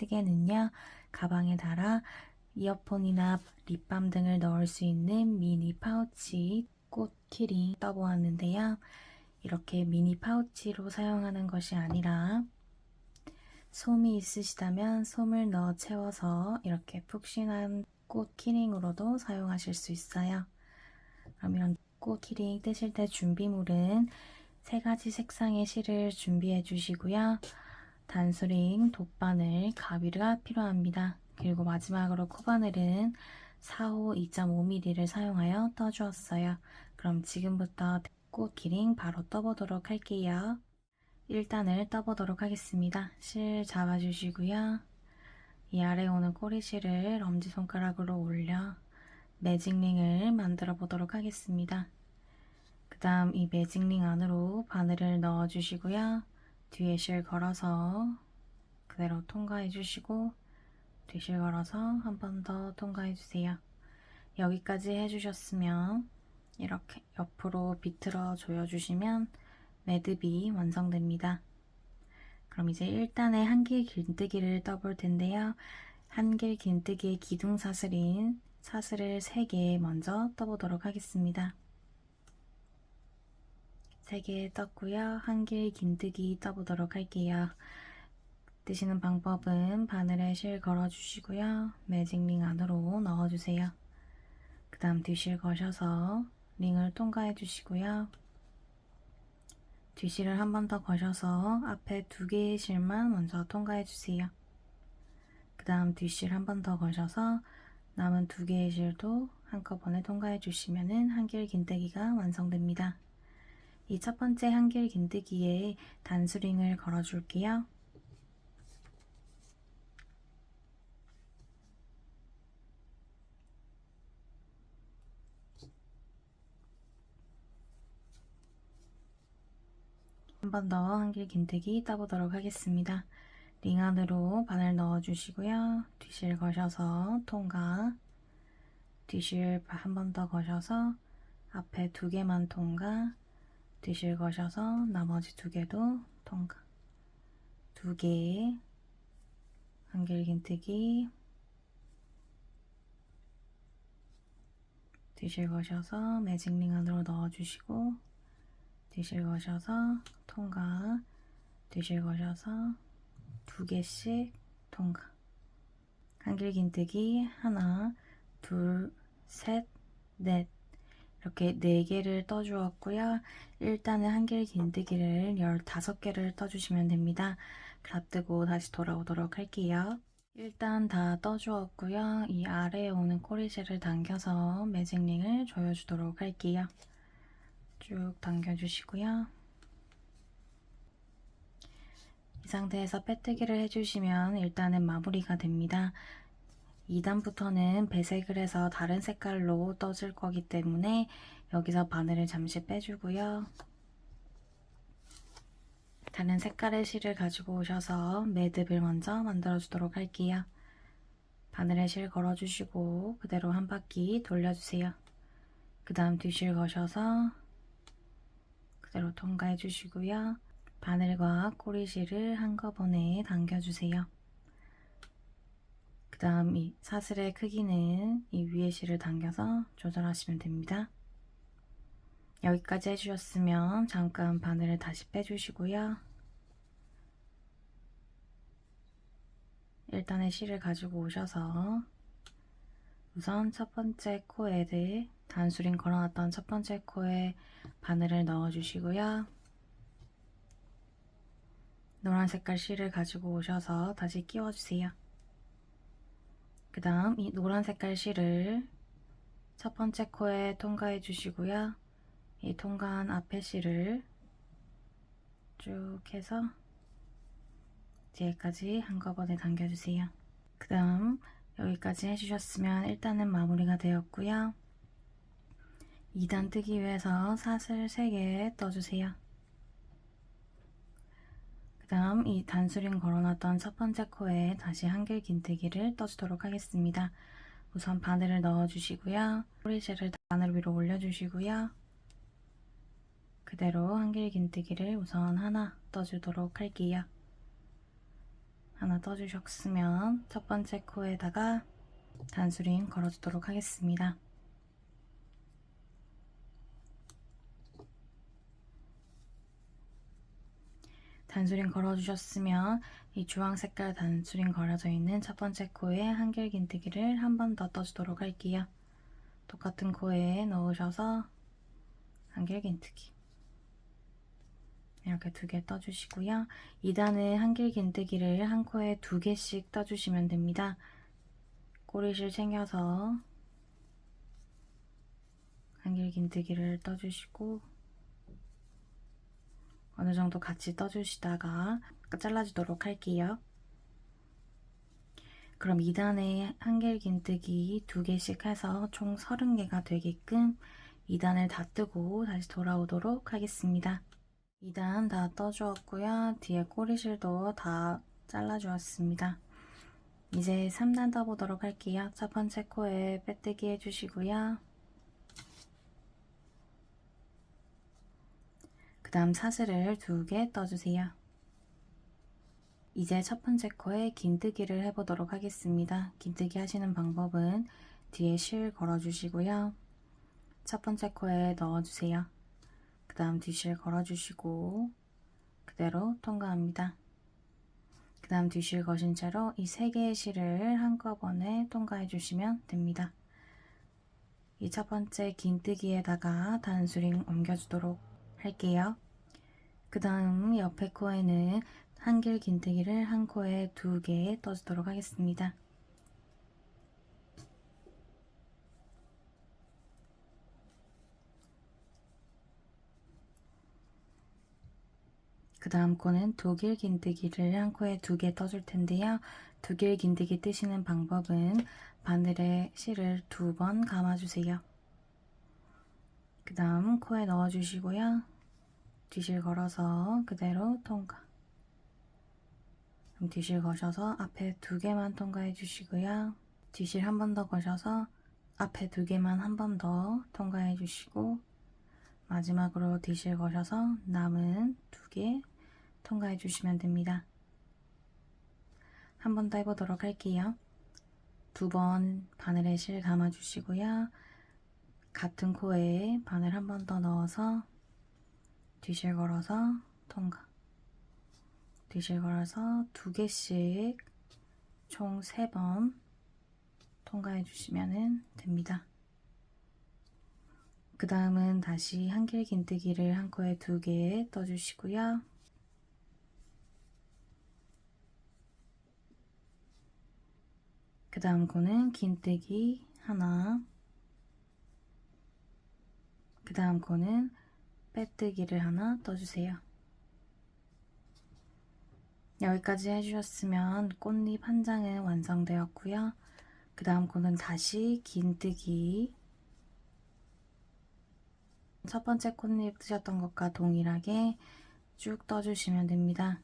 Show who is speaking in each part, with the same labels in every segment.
Speaker 1: 페트게는요, 가방에 달아 이어폰이나 립밤 등을 넣을 수 있는 미니 파우치 꽃 키링 떠보았는데요. 이렇게 미니 파우치로 사용하는 것이 아니라 솜이 있으시다면 솜을 넣어 채워서 이렇게 푹신한 꽃 키링으로도 사용하실 수 있어요. 그럼 이런 꽃 키링 뜨실 때 준비물은 3가지 색상의 실을 준비해 주시고요. 단수링, 돗바늘, 가위가 필요합니다. 그리고 마지막으로 코바늘은 4호 2.5mm를 사용하여 떠주었어요. 그럼 지금부터 꽃 키링 바로 떠보도록 할게요. 1단을 떠보도록 하겠습니다. 실 잡아주시고요. 이 아래 오는 꼬리실을 엄지손가락으로 올려 매직링을 만들어 보도록 하겠습니다. 그 다음 이 매직링 안으로 바늘을 넣어 주시고요. 뒤에 실 걸어서 그대로 통과해 주시고 뒤실 걸어서 한 번 더 통과해 주세요. 여기까지 해주셨으면 이렇게 옆으로 비틀어 조여주시면 매듭이 완성됩니다. 그럼 이제 1단의 한길 긴뜨기를 떠볼 텐데요. 한길 긴뜨기의 기둥 사슬인 사슬을 3개 먼저 떠보도록 하겠습니다. 3개 떴고요. 한길 긴뜨기 떠보도록 할게요. 뜨시는 방법은 바늘에 실 걸어주시고요. 매직링 안으로 넣어주세요. 그 다음 뒤실 거셔서 링을 통과해 주시고요. 뒤실을 한 번 더 거셔서 앞에 2개의 실만 먼저 통과해 주세요. 그 다음 뒤실 한 번 더 거셔서 남은 2개의 실도 한꺼번에 통과해 주시면 한길 긴뜨기가 완성됩니다. 이 첫 번째 한길 긴뜨기에 단수링을 걸어 줄게요. 한 번 더 한길 긴뜨기 따보도록 하겠습니다. 링 안으로 바늘 넣어 주시고요. 뒤실 거셔서 통과, 뒤실 한 번 더 거셔서 앞에 2개만 통과, 뒤실 거셔서 나머지 2개도 통과. 2개 한길 긴뜨기, 뒤실 거셔서 매직링 안으로 넣어 주시고 뒤실 거셔서 통과, 뒤실 거셔서 2개씩 통과. 한길 긴뜨기 하나, 둘, 셋, 넷 이렇게 4개를 떠주었고요. 일단은 한길 긴뜨기를 15개를 떠주시면 됩니다. 앞뜨고 다시 돌아오도록 할게요. 일단 다 떠주었고요. 이 아래에 오는 꼬리실을 당겨서 매직링을 조여주도록 할게요. 쭉 당겨주시고요. 이 상태에서 빼뜨기를 해주시면 일단은 마무리가 됩니다. 2단부터는 배색을 해서 다른 색깔로 떠줄 거기 때문에 여기서 바늘을 잠시 빼주고요. 다른 색깔의 실을 가지고 오셔서 매듭을 먼저 만들어 주도록 할게요. 바늘에 실 걸어주시고 그대로 한 바퀴 돌려주세요. 그 다음 뒤실 거셔서 그대로 통과해 주시고요. 바늘과 꼬리실을 한꺼번에 당겨주세요. 그 다음 이 사슬의 크기는 이 위에 실을 당겨서 조절하시면 됩니다. 여기까지 해주셨으면 잠깐 바늘을 다시 빼주시고요. 일단의 실을 가지고 오셔서 우선 첫 번째 코에 단수링 걸어놨던 첫 번째 코에 바늘을 넣어주시고요. 노란 색깔 실을 가지고 오셔서 다시 끼워주세요. 그 다음 이 노란 색깔 실을 첫 번째 코에 통과해 주시고요. 이 통과한 앞에 실을 쭉 해서 뒤에까지 한꺼번에 당겨주세요. 그 다음 여기까지 해주셨으면 일단은 마무리가 되었고요. 2단 뜨기 위해서 사슬 3개 떠주세요. 그 다음 이 단수링 걸어놨던 첫 번째 코에 다시 한길 긴뜨기를 떠주도록 하겠습니다. 우선 바늘을 넣어주시고요. 꼬리실을 바늘 위로 올려주시고요. 그대로 한길 긴뜨기를 우선 하나 떠주도록 할게요. 하나 떠주셨으면 첫 번째 코에다가 단수링 걸어주도록 하겠습니다. 단수링 걸어주셨으면 이 주황 색깔 단수링 걸어져 있는 첫 번째 코에 한길긴뜨기를 한 번 더 떠주도록 할게요. 똑같은 코에 넣으셔서 한길긴뜨기 이렇게 2개 떠주시고요. 2단은 한길긴뜨기를 한 코에 2개씩 떠주시면 됩니다. 꼬리실 챙겨서 한길긴뜨기를 떠주시고 어느 정도 같이 떠주시다가 잘라주도록 할게요. 그럼 2단에 한길긴뜨기 2개씩 해서 총 30개가 되게끔 2단을 다 뜨고 다시 돌아오도록 하겠습니다. 2단 다 떠주었고요. 뒤에 꼬리실도 다 잘라주었습니다. 이제 3단 떠보도록 할게요. 첫 번째 코에 빼뜨기 해주시고요. 그 다음 사슬을 2개 떠주세요. 이제 첫 번째 코에 긴뜨기를 해보도록 하겠습니다. 긴뜨기 하시는 방법은 뒤에 실 걸어주시고요. 첫 번째 코에 넣어주세요. 그 다음 뒤실 걸어주시고 그대로 통과합니다. 그 다음 뒤실 거신 채로 이 3개의 실을 한꺼번에 통과해 주시면 됩니다. 이 첫 번째 긴뜨기에다가 단수링 옮겨주도록 할게요. 그 다음 옆에 코에는 한길 긴뜨기를 한 코에 2개 떠주도록 하겠습니다. 그 다음 코는 두길 긴뜨기를 한 코에 2개 떠줄 텐데요. 두길 긴뜨기 뜨시는 방법은 바늘에 실을 2번 감아주세요. 그 다음 코에 넣어주시고요. 뒤실 걸어서 그대로 통과. 그럼 뒤실 거셔서 앞에 2개만 통과해 주시고요. 뒤실 한 번 더 거셔서 앞에 2개만 한 번 더 통과해 주시고 마지막으로 뒤실 거셔서 남은 2개 통과해 주시면 됩니다. 한 번 더 해보도록 할게요. 2번 바늘에 실 감아 주시고요. 같은 코에 바늘 한 번 더 넣어서 뒤실 걸어서 통과. 뒤실 걸어서 2개씩 총 3번 통과해 주시면 됩니다. 그 다음은 다시 한길 긴뜨기를 한 코에 2개 떠주시고요. 그 다음 코는 긴뜨기 하나, 그 다음 코는 빼뜨기를 하나 떠주세요. 여기까지 해주셨으면 꽃잎 한 장은 완성되었고요. 그 다음 코는 다시 긴뜨기 첫 번째 꽃잎 뜨셨던 것과 동일하게 쭉 떠주시면 됩니다.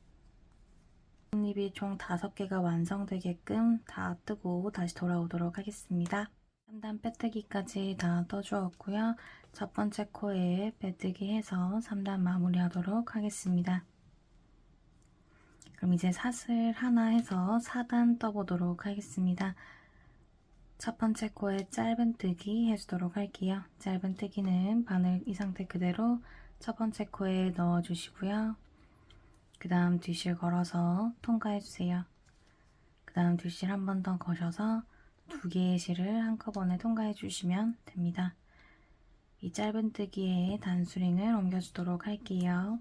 Speaker 1: 꽃잎이 총 5개가 완성되게끔 다 뜨고 다시 돌아오도록 하겠습니다. 3단 빼뜨기까지 다 떠주었고요. 첫 번째 코에 빼뜨기 해서 3단 마무리하도록 하겠습니다. 그럼 이제 사슬 하나 해서 4단 떠보도록 하겠습니다. 첫 번째 코에 짧은 뜨기 해주도록 할게요. 짧은 뜨기는 바늘 이 상태 그대로 첫 번째 코에 넣어주시고요. 그 다음 뒤실 걸어서 통과해주세요. 그 다음 뒤실 한 번 더 거셔서 2개의 실을 한꺼번에 통과해주시면 됩니다. 이 짧은 뜨기에 단수링을 옮겨주도록 할게요.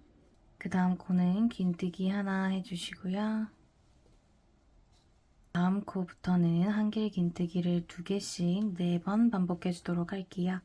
Speaker 1: 그 다음 코는 긴뜨기 하나 해주시고요. 다음 코부터는 한길 긴뜨기를 2개씩 4번 반복해 주도록 할게요.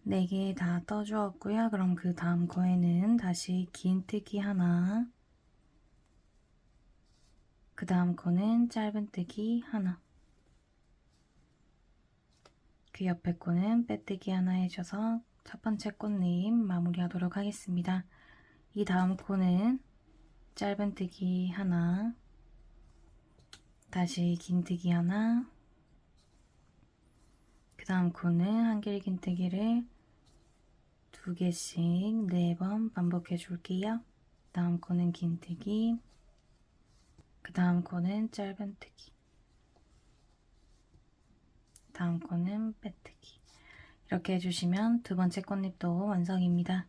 Speaker 1: 네 개 다 떠주었고요. 그럼 그 다음 코에는 다시 긴뜨기 하나, 그 다음 코는 짧은 뜨기 하나, 그 옆에 코는 빼뜨기 하나 해줘서 첫 번째 꽃잎 마무리하도록 하겠습니다. 이 다음 코는 짧은뜨기 하나, 다시 긴뜨기 하나, 그 다음 코는 한길긴뜨기를 2개씩 4번 반복해 줄게요. 다음 코는 긴뜨기, 그 다음 코는 짧은뜨기, 다음 코는 빼뜨기. 이렇게 해주시면 두 번째 꽃잎도 완성입니다.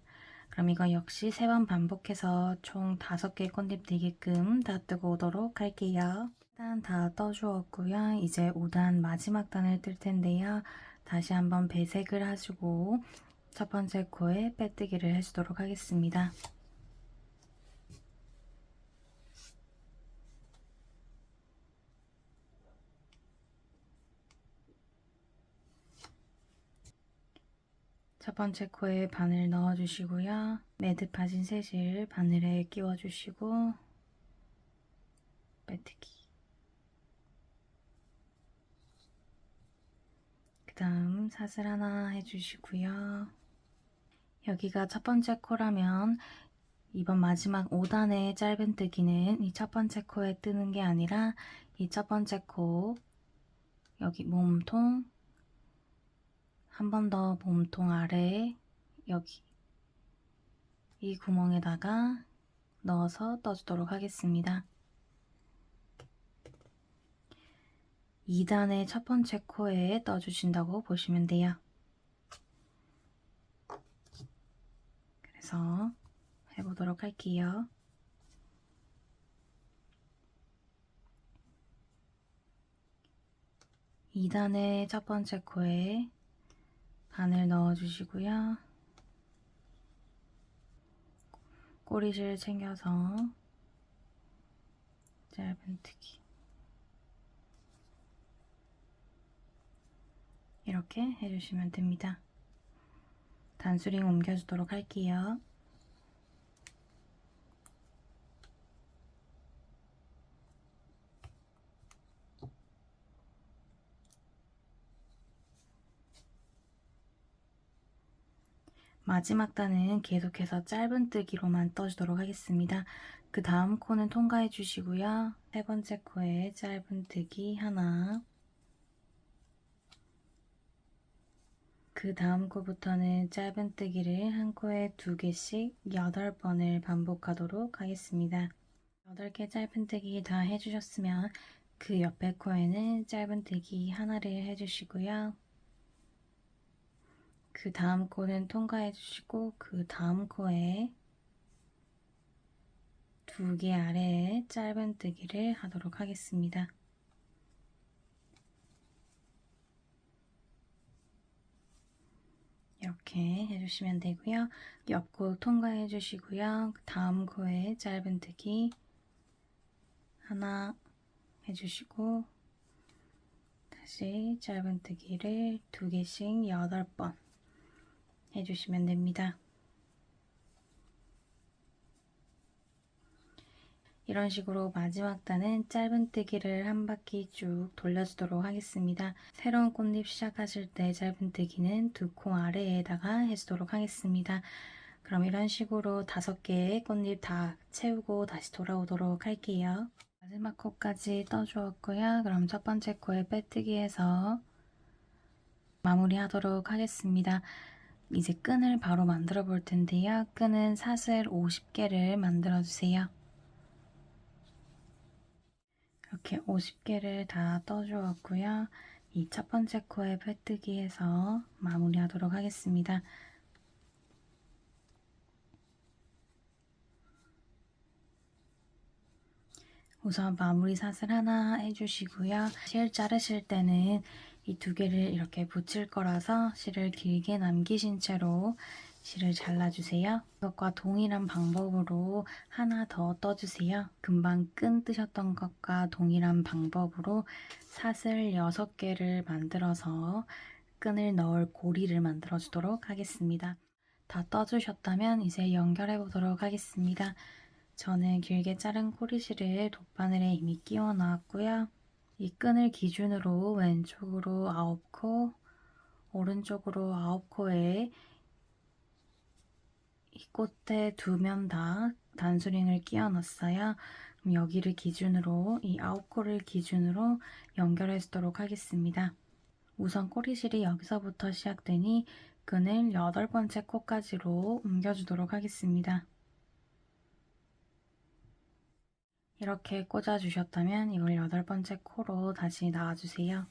Speaker 1: 그럼 이거 역시 3번 반복해서 총 5개 꽃잎 되게끔 다 뜨고 오도록 할게요. 일단 다 떠주었고요. 이제 5단 마지막 단을 뜰 텐데요. 다시 한번 배색을 하시고 첫 번째 코에 빼뜨기를 해주도록 하겠습니다. 첫 번째 코에 바늘 넣어주시고요. 매듭 파진 셋을 바늘에 끼워주시고 빼뜨기. 그 다음 사슬 하나 해주시고요. 여기가 첫 번째 코라면 이번 마지막 5단의 짧은뜨기는 이 첫 번째 코에 뜨는 게 아니라 이 첫 번째 코 여기 몸통 한 번 더 몸통 아래 여기 이 구멍에다가 넣어서 떠주도록 하겠습니다. 2단의 첫 번째 코에 떠주신다고 보시면 돼요. 그래서 해보도록 할게요. 이 단의 첫 번째 코에 바늘 넣어주시고요. 꼬리줄 챙겨서 짧은뜨기 이렇게 해주시면 됩니다. 단수링 옮겨주도록 할게요. 마지막 단은 계속해서 짧은뜨기로만 떠주도록 하겠습니다. 그 다음 코는 통과해 주시고요. 세 번째 코에 짧은뜨기 하나, 그 다음 코부터는 짧은뜨기를 한 코에 2개씩 8번을 반복하도록 하겠습니다. 8개 짧은뜨기 다 해주셨으면 그 옆에 코에는 짧은뜨기 하나를 해주시고요. 그 다음 코는 통과해 주시고 그 다음 코에 2개 아래에 짧은뜨기를 하도록 하겠습니다. 이렇게 해주시면 되고요. 옆코 통과해 주시고요. 다음 코에 짧은뜨기 하나 해주시고 다시 짧은뜨기를 2개씩 8번 해주시면 됩니다. 이런 식으로 마지막 단은 짧은뜨기를 한 바퀴 쭉 돌려주도록 하겠습니다. 새로운 꽃잎 시작하실 때 짧은뜨기는 2코 아래에다가 해주도록 하겠습니다. 그럼 이런 식으로 5개의 꽃잎 다 채우고 다시 돌아오도록 할게요. 마지막 코까지 떠주었고요. 그럼 첫 번째 코에 빼뜨기해서 마무리하도록 하겠습니다. 이제 끈을 바로 만들어 볼 텐데요. 끈은 사슬 50개를 만들어 주세요. 이렇게 50개를 다 떠주었고요. 이 첫 번째 코에 빼뜨기 해서 마무리하도록 하겠습니다. 우선 마무리 사슬 하나 해주시고요. 실 자르실 때는 이 2개를 이렇게 붙일 거라서 실을 길게 남기신 채로 실을 잘라주세요. 이것과 동일한 방법으로 하나 더 떠주세요. 금방 끈 뜨셨던 것과 동일한 방법으로 사슬 6개를 만들어서 끈을 넣을 고리를 만들어 주도록 하겠습니다. 다 떠주셨다면 이제 연결해 보도록 하겠습니다. 저는 길게 자른 꼬리실을 돗바늘에 이미 끼워 놨고요. 이 끈을 기준으로 왼쪽으로 9코, 오른쪽으로 9코에 이 꽃에 두 면 다 단수링을 끼워 넣었어요. 그럼 여기를 기준으로 이 9코를 기준으로 연결해 주도록 하겠습니다. 우선 꼬리실이 여기서부터 시작되니 끈을 8번째 코까지로 옮겨주도록 하겠습니다. 이렇게 꽂아주셨다면 이걸 8번째 코로 다시 나와주세요.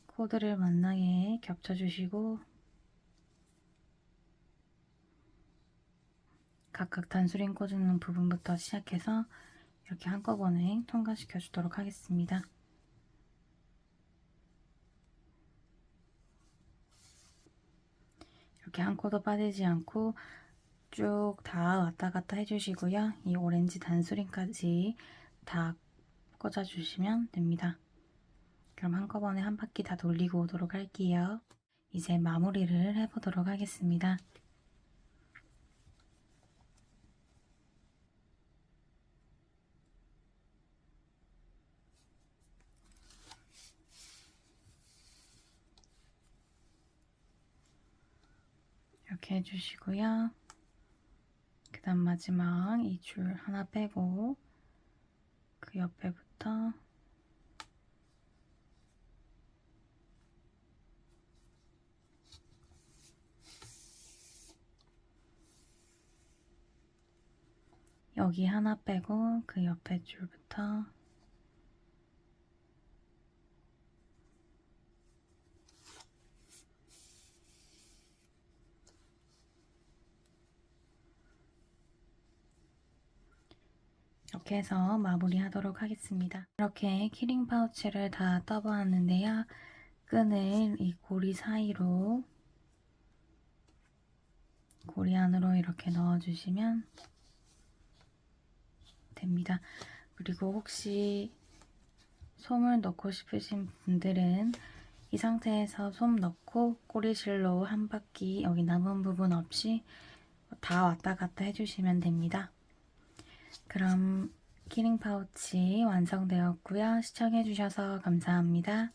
Speaker 1: 코드를 만나게 겹쳐주시고 각각 단수링 꽂는 부분부터 시작해서 이렇게 한꺼번에 통과시켜 주도록 하겠습니다. 이렇게 한 코도 빠지지 않고 쭉 다 왔다 갔다 해주시고요. 이 오렌지 단수링까지 다 꽂아주시면 됩니다. 그럼 한꺼번에 한 바퀴 다 돌리고 오도록 할게요. 이제 마무리를 해보도록 하겠습니다. 이렇게 해주시고요. 그 다음 마지막 이 줄 하나 빼고 그 옆에부터 여기 하나 빼고 그 옆에 줄부터 이렇게 해서 마무리하도록 하겠습니다. 이렇게 키링 파우치를 다 떠보았는데요. 끈을 이 고리 사이로 고리 안으로 이렇게 넣어주시면 됩니다. 그리고 혹시 솜을 넣고 싶으신 분들은 이 상태에서 솜 넣고 꼬리실로 한 바퀴 여기 남은 부분 없이 다 왔다 갔다 해주시면 됩니다. 그럼 키링 파우치 완성되었고요. 시청해주셔서 감사합니다.